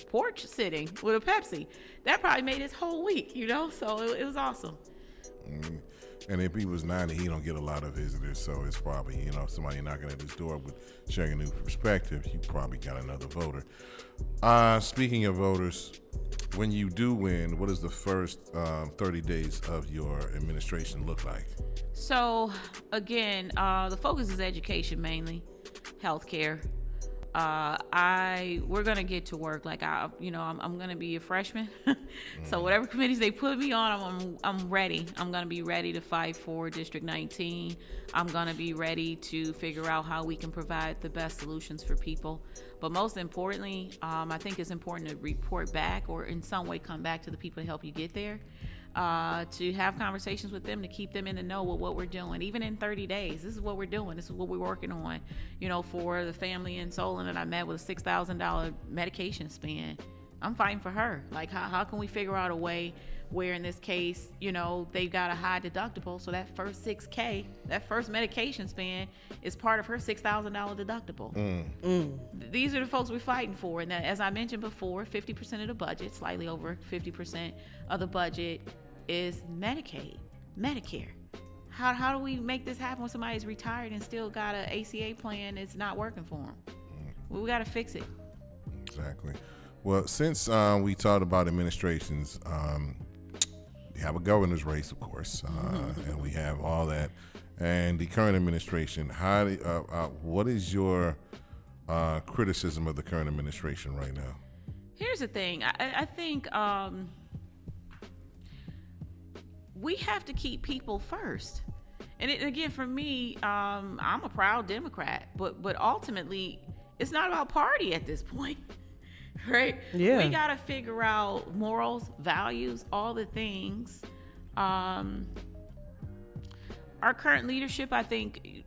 S3: porch sitting with a Pepsi. That probably made his whole week, you know. So it was awesome.
S2: And if he was 90, he don't get a lot of visitors, so it's probably, you know, somebody knocking at his door with sharing a new perspective. You probably got another voter. Speaking of voters, when you do win, what does the first 30 days of your administration look like?
S3: So again, the focus is education mainly, healthcare. We're gonna get to work. Like I'm gonna be a freshman, so whatever committees they put me on, I'm ready. I'm gonna be ready to fight for District 19. I'm gonna be ready to figure out how we can provide the best solutions for people. But most importantly, I think it's important to report back or in some way come back to the people to help you get there. To have conversations with them, to keep them in the know with what we're doing. Even in 30 days, this is what we're doing. This is what we're working on. You know, for the family in Solon that I met with a $6,000 medication spend, I'm fighting for her. Like, how can we figure out a way where in this case, you know, they've got a high deductible, so that first $6K, that first medication spend is part of her $6,000 deductible. These are the folks we're fighting for. And as I mentioned before, 50% of the budget, slightly over 50% of the budget is Medicaid, Medicare. How do we make this happen when somebody's retired and still got an ACA plan that's not working for them? Well, we got to fix it.
S2: Exactly. Well, since we talked about administrations, we have a governor's race, of course, and we have all that. And the current administration, what is your criticism of the current administration right now?
S3: Here's the thing. I think we have to keep people first. And again, for me, I'm a proud Democrat, but ultimately, it's not about party at this point, right?
S4: Yeah.
S3: We got to figure out morals, values, all the things. Our current leadership, I think,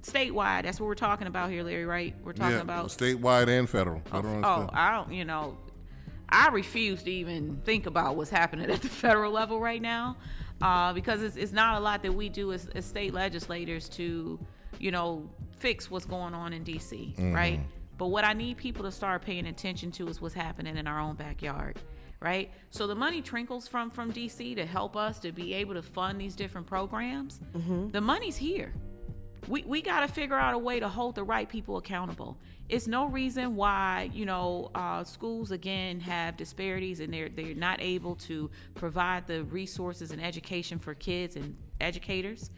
S3: statewide. That's what we're talking about here, Larry, right? We're talking about
S2: statewide and federal.
S3: I refuse to even think about what's happening at the federal level right now, because it's not a lot that we do as state legislators to, fix what's going on in D.C., right? But what I need people to start paying attention to is what's happening in our own backyard, right? So the money trickles from D.C. to help us to be able to fund these different programs. The money's here. We got to figure out a way to hold the right people accountable. It's no reason why, schools, again, have disparities and they're not able to provide the resources and education for kids and educators.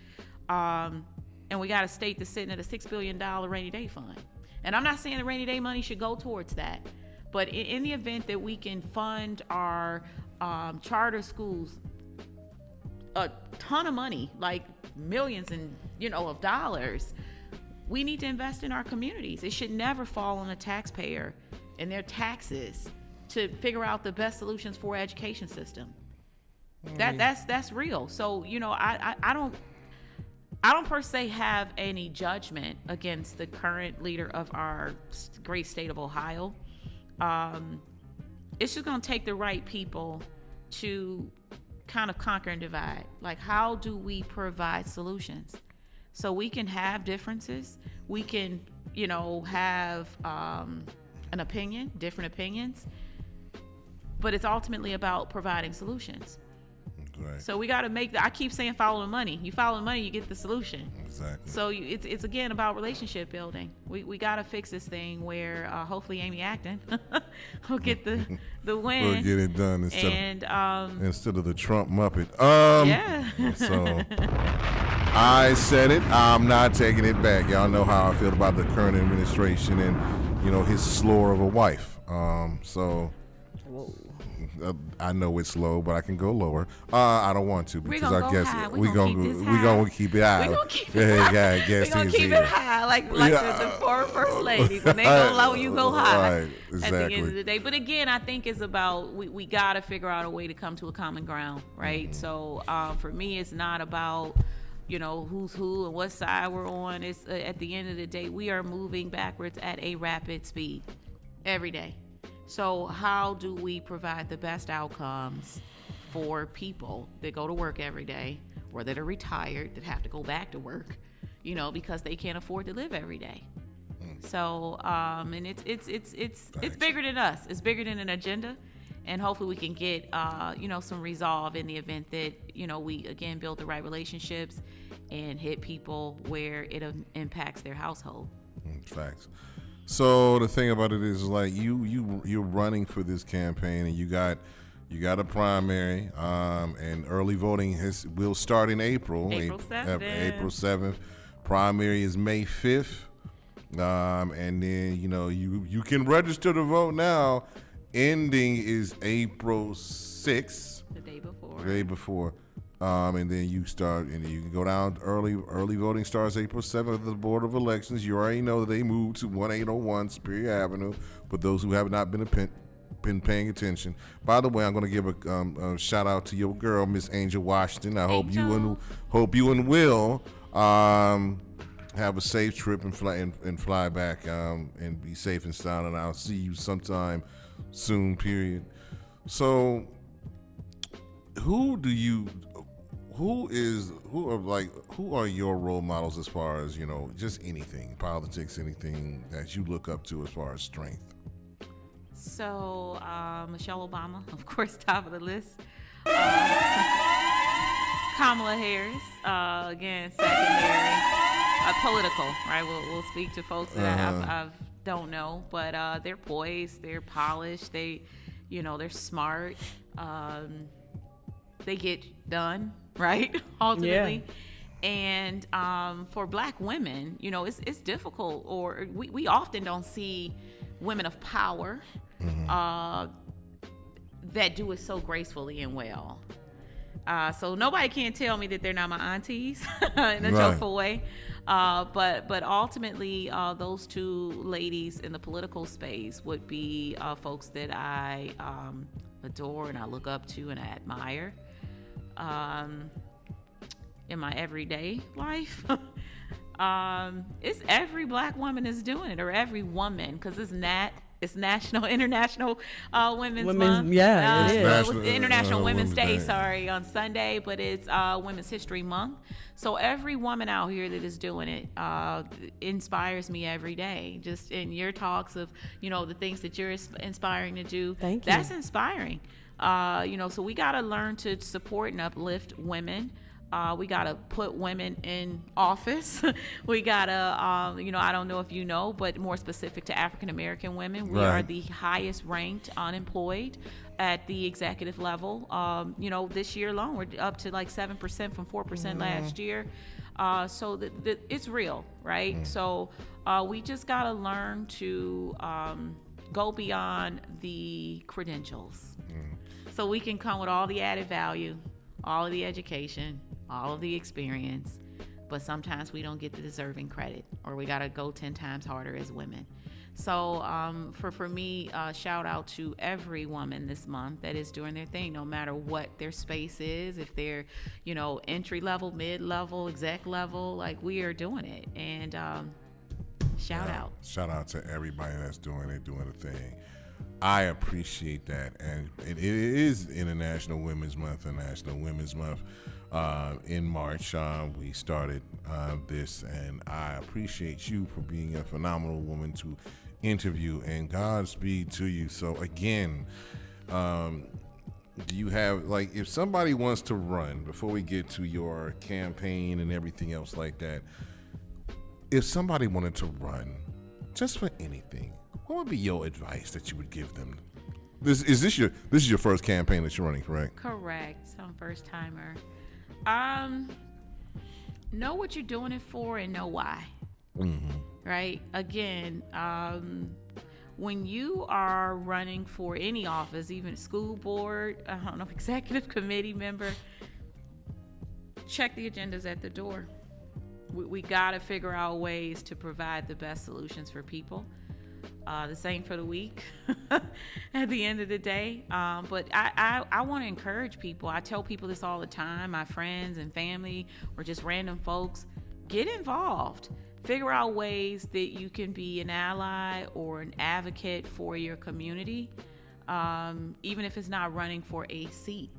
S3: And we got a state that's sitting at a $6 billion rainy day fund. And I'm not saying the rainy day money should go towards that. But in the event that we can fund our charter schools a ton of money, like millions of dollars, we need to invest in our communities. It should never fall on the taxpayer and their taxes to figure out the best solutions for our education system. That's real. So, I don't per se have any judgment against the current leader of our great state of Ohio. It's just going to take the right people to kind of conquer and divide. Like, how do we provide solutions? So we can have differences. We can, have an opinion, different opinions. But it's ultimately about providing solutions. Right. So we got to I keep saying follow the money. You follow the money, you get the solution.
S2: Exactly.
S3: So it's again about relationship building. We got to fix this thing where hopefully Amy Acton will get the win.
S2: We'll get it done instead of the Trump Muppet.
S3: Yeah.
S2: So I said it. I'm not taking it back. Y'all know how I feel about the current administration and his slur of a wife. So. Whoa. I know it's low, but I can go lower. I don't want to because I guess we're gonna keep it high.
S3: We're gonna keep it high, like the former first lady. When they go low, you go high.
S2: Right, exactly.
S3: At the end of the day, but again, I think it's about we got to figure out a way to come to a common ground, right? So for me, it's not about who's who and what side we're on. It's at the end of the day, we are moving backwards at a rapid speed every day. So how do we provide the best outcomes for people that go to work every day or that are retired that have to go back to work, because they can't afford to live every day? So and it's bigger than us. It's bigger than an agenda, and hopefully we can get some resolve in the event that we again build the right relationships and hit people where it impacts their household.
S2: Facts. So the thing about it is, like, you're running for this campaign, and you got a primary, and early voting will start in April.
S3: April 7th.
S2: April 7th. Primary is May 5th, and then you can register to vote now. Ending is April 6th.
S3: The day
S2: before. And then you start, and you can go down early. Early voting starts April 7th at the Board of Elections. You already know that they moved to 1801 Superior Avenue. For those who have not been paying attention. By the way, I'm going to give a shout out to your girl, Miss Angel Washington. I hope you and Will have a safe trip and fly back and be safe and sound. And I'll see you sometime soon. Period. So, who are your role models as far as, just anything, politics, anything that you look up to as far as strength?
S3: So, Michelle Obama, of course, top of the list. Kamala Harris, again, secondary. Political, right? We'll speak to folks that I don't know, but they're poised, they're polished, they're smart. They get done, right? Ultimately. Yeah. And for Black women, it's difficult, or we often don't see women of power that do it so gracefully and well. So nobody can tell me that they're not my aunties in a joyful way. But ultimately, those two ladies in the political space would be folks that I adore and I look up to and I admire. In my everyday life, It's every black woman is doing it, or every woman, because it's National International Women's Month.
S4: Yeah, it is.
S3: Well, it was
S2: National,
S3: International Women's Day,
S2: Day.
S3: sorry, on Sunday, but it's Women's History Month. So every woman out here that is doing it inspires me every day. Just in your talks of, the things that you're inspiring to do.
S4: Thank you.
S3: That's inspiring. So we got to learn to support and uplift women. We got to put women in office. We got to, I don't know if you know, but more specific to African American women, we are the highest ranked unemployed at the executive level. This year alone, we're up to like 7% from 4% last year. So it's real, right? So we just got to learn to go beyond the credentials. So we can come with all the added value, all of the education, all of the experience, but sometimes we don't get the deserving credit, or we got to go 10 times harder as women. So for me, shout out to every woman this month that is doing their thing, no matter what their space is. If they're, entry level, mid level, exec level, like, we are doing it. And shout out.
S2: Shout out to everybody that's doing the thing. I appreciate that. And it is International Women's Month and National Women's Month. In March, we started this, and I appreciate you for being a phenomenal woman to interview, and Godspeed to you. So again, do you have, like, if somebody wants to run, before we get to your campaign and everything else like that, if somebody wanted to run just for anything, what would be your advice that you would give them? This is your first campaign that you're running, correct?
S3: Correct. So I'm first timer. Know what you're doing it for and know why. Right? Again, when you are running for any office, even school board, executive committee member, check the agendas at the door. We got to figure out ways to provide the best solutions for people. The same for the week at the end of the day. But I want to encourage people. I tell people this all the time, my friends and family, or just random folks, get involved. Figure out ways that you can be an ally or an advocate for your community, even if it's not running for a seat.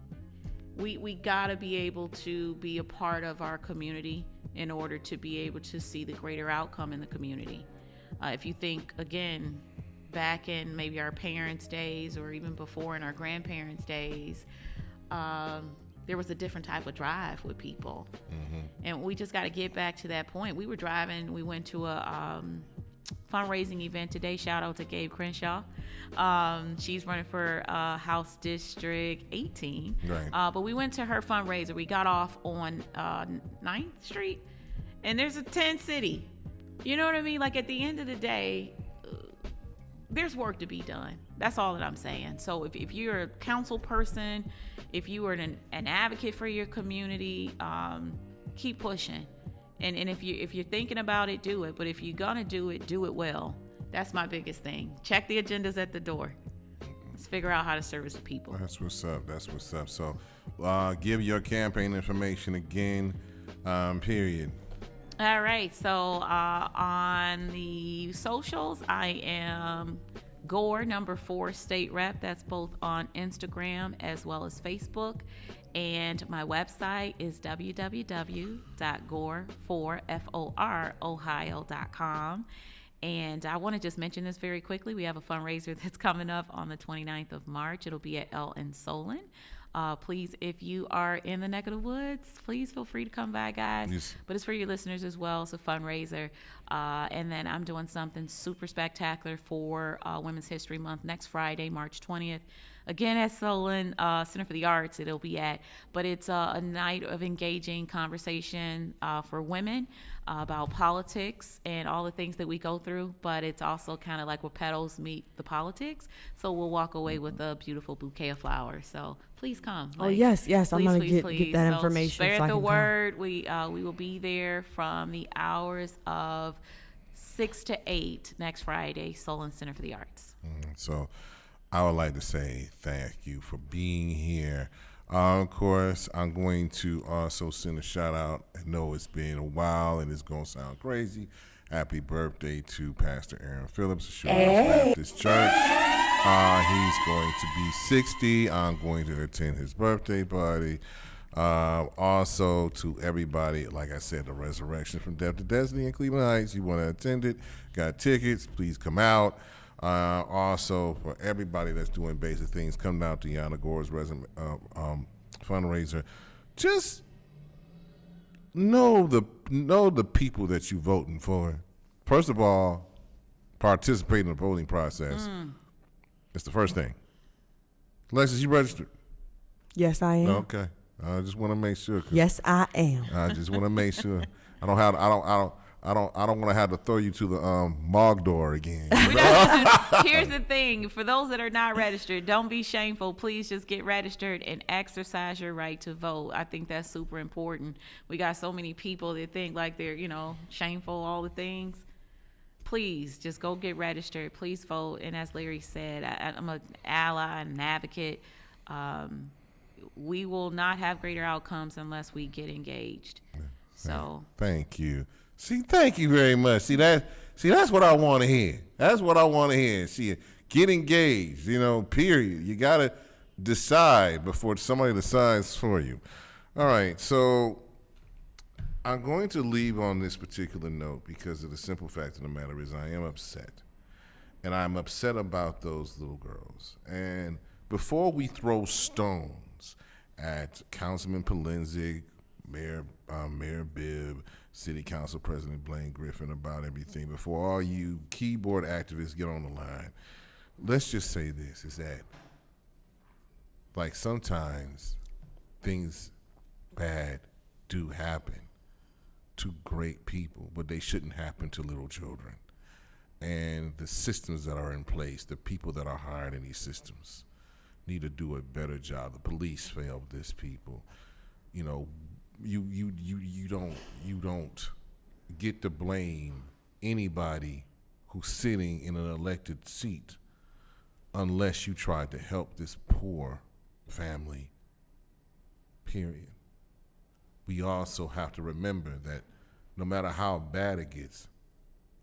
S3: We got to be able to be a part of our community in order to be able to see the greater outcome in the community. If you think, again, back in maybe our parents' days, or even before in our grandparents' days, there was a different type of drive with people. And we just got to get back to that point. We were driving, we went to a fundraising event today. Shout out to Gabe Crenshaw. She's running for House District 18.
S2: Right.
S3: But we went to her fundraiser. We got off on 9th Street, and there's a 10 city. You know what I mean? Like, at the end of the day, there's work to be done. That's all that I'm saying. So if you're a council person, if you are an advocate for your community, keep pushing. And if you're thinking about it, do it. But if you're gonna do it well. That's my biggest thing. Check the agendas at the door. Let's figure out how to service the people.
S2: That's what's up. So give your campaign information again, period.
S3: All right, so on the socials, I am Gore, number 4 state rep. That's both on Instagram as well as Facebook. And my website is www.gore4ohio.com. And I want to just mention this very quickly. We have a fundraiser that's coming up on the 29th of March. It'll be at El and Solon. Please, if you are in the neck of the woods, please feel free to come by, guys.
S2: Yes.
S3: But it's for your listeners as well. It's a fundraiser. And then I'm doing something super spectacular for Women's History Month next Friday, March 20th. Again, at Solon Center for the Arts, it'll be at. But it's a night of engaging conversation for women about politics and all the things that we go through. But it's also kind of like where petals meet the politics. So we'll walk away with a beautiful bouquet of flowers. So please come.
S4: Oh, yes. I'm going to get that information.
S3: Spread
S4: so I
S3: the
S4: can
S3: word. We will be there from the hours of 6 to 8 next Friday, Solon Center for the Arts.
S2: So I would like to say thank you for being here. Of course, I'm going to also send a shout out. I know it's been a while and it's going to sound crazy. Happy birthday to Pastor Aaron Phillips of Shore Baptist Church. He's going to be 60. I'm going to attend his birthday party. Also, to everybody, like I said, the Resurrection from Death to Destiny in Cleveland Heights. You want to attend it, got tickets, please come out. Also, for everybody that's doing basic things, come down to Dionna Gore's fundraiser. Just know the people that you're voting for. First of all, participate in the voting process. It's the first thing. Alexis, you registered?
S4: Yes, I am.
S2: Okay. I just want to make sure.
S4: Yes, I am.
S2: I just want to make sure. I don't want to have to throw you to the morgue door again.
S3: Here's the thing. For those that are not registered, don't be shameful. Please just get registered and exercise your right to vote. I think that's super important. We got so many people that think like they're, shameful, all the things. Please just go get registered. Please vote. And as Larry said, I'm an ally and an advocate. We will not have greater outcomes unless we get engaged. So
S2: thank you. Thank you very much. That's what I want to hear. That's what I want to hear. Get engaged, period. You got to decide before somebody decides for you. All right, so I'm going to leave on this particular note because of the simple fact of the matter is I am upset. And I'm upset about those little girls. And before we throw stones at Councilman Polenzig, Mayor Bibb, City Council President Blaine Griffin about everything, before all you keyboard activists get on the line, let's just say this, is that like sometimes things bad do happen to great people, but they shouldn't happen to little children. And the systems that are in place, the people that are hired in these systems need to do a better job. The police failed this people. You don't get to blame anybody who's sitting in an elected seat unless you try to help this poor family, period. We also have to remember that no matter how bad it gets,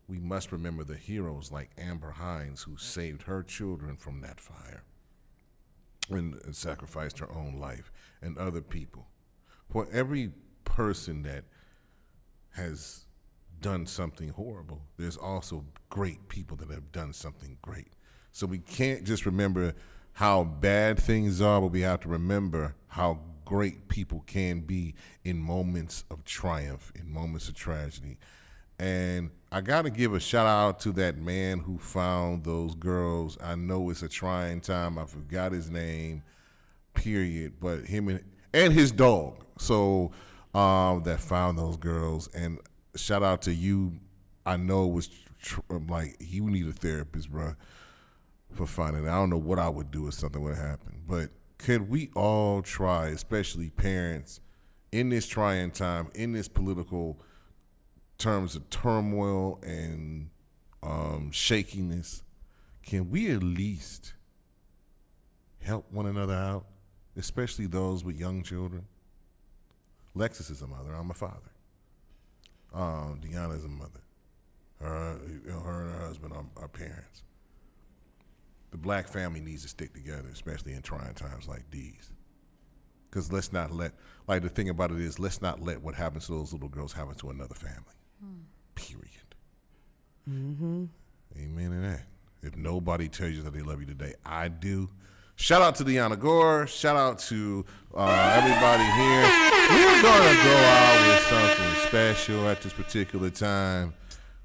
S2: we must remember the heroes like Amber Hines who saved her children from that fire and sacrificed her own life, and other people. For every person that has done something horrible, there's also great people that have done something great. So we can't just remember how bad things are, but we have to remember how great people can be in moments of triumph, in moments of tragedy. And I got to give a shout out to that man who found those girls. I know it's a trying time. I forgot his name, period. But him and his dog. So that found those girls. And shout out to you. I know it was like you need a therapist, bro, for finding it. I don't know what I would do if something would happen. But could we all try, especially parents, in this trying time, in this political terms of turmoil and shakiness, can we at least help one another out, especially those with young children? Lexus is a mother. I'm a father. Dionna is a mother. Her and her husband are parents. The black family needs to stick together, especially in trying times like these. Because let's not let, like the thing about it is, let's not let what happens to those little girls happen to another family. Period. Mm-hmm. Amen to that. If nobody tells you that they love you today, I do. Shout out to Dionna Gore. Shout out to everybody here. We're going to go out with something special at this particular time.